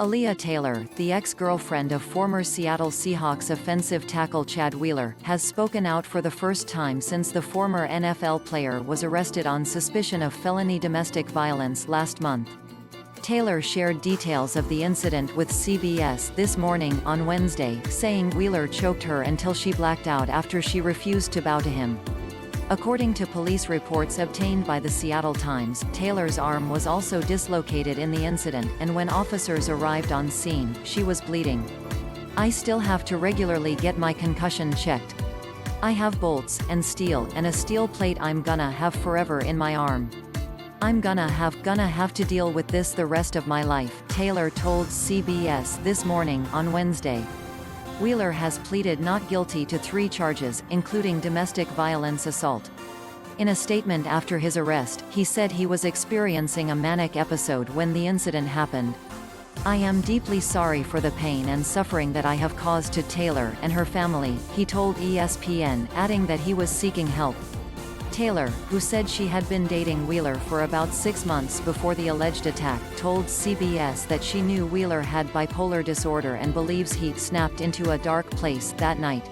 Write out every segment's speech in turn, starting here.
Alleah Taylor, the ex-girlfriend of former Seattle Seahawks offensive tackle Chad Wheeler, has spoken out for the first time since the former NFL player was arrested on suspicion of felony domestic violence last month. Taylor shared details of the incident with CBS This Morning on Wednesday, saying Wheeler choked her until she blacked out after she refused to bow to him. According to police reports obtained by the Seattle Times, Taylor's arm was also dislocated in the incident, and when officers arrived on scene, she was bleeding. "I still have to regularly get my concussion checked. I have bolts, and steel, and a steel plate I'm gonna have forever in my arm. I'm gonna have to deal with this the rest of my life," Taylor told CBS This Morning on Wednesday. Wheeler has pleaded not guilty to 3 charges, including domestic violence assault. In a statement after his arrest, he said he was experiencing a manic episode when the incident happened. "I am deeply sorry for the pain and suffering that I have caused to Taylor and her family," he told ESPN, adding that he was seeking help. Taylor, who said she had been dating Wheeler for about 6 months before the alleged attack, told CBS that she knew Wheeler had bipolar disorder and believes he'd snapped into a dark place that night.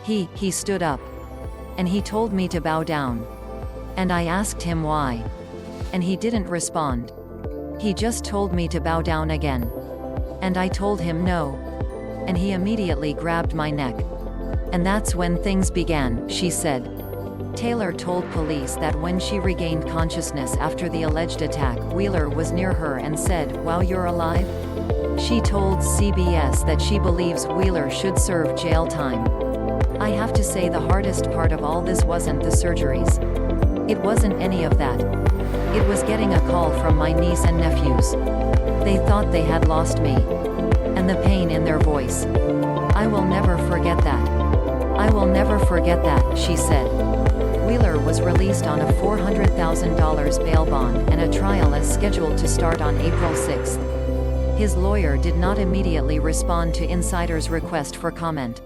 He stood up. And he told me to bow down. And I asked him why. And he didn't respond. He just told me to bow down again. And I told him no. And he immediately grabbed my neck. And that's when things began," she said. Taylor told police that when she regained consciousness after the alleged attack, Wheeler was near her and said, "Wow, you're alive?" She told CBS that she believes Wheeler should serve jail time. "I have to say the hardest part of all this wasn't the surgeries. It wasn't any of that. It was getting a call from my niece and nephews. They thought they had lost me. And the pain in their voice. I will never forget that. I will never forget that," she said. Wheeler was released on a $400,000 bail bond, and a trial is scheduled to start on April 6. His lawyer did not immediately respond to insiders' request for comment.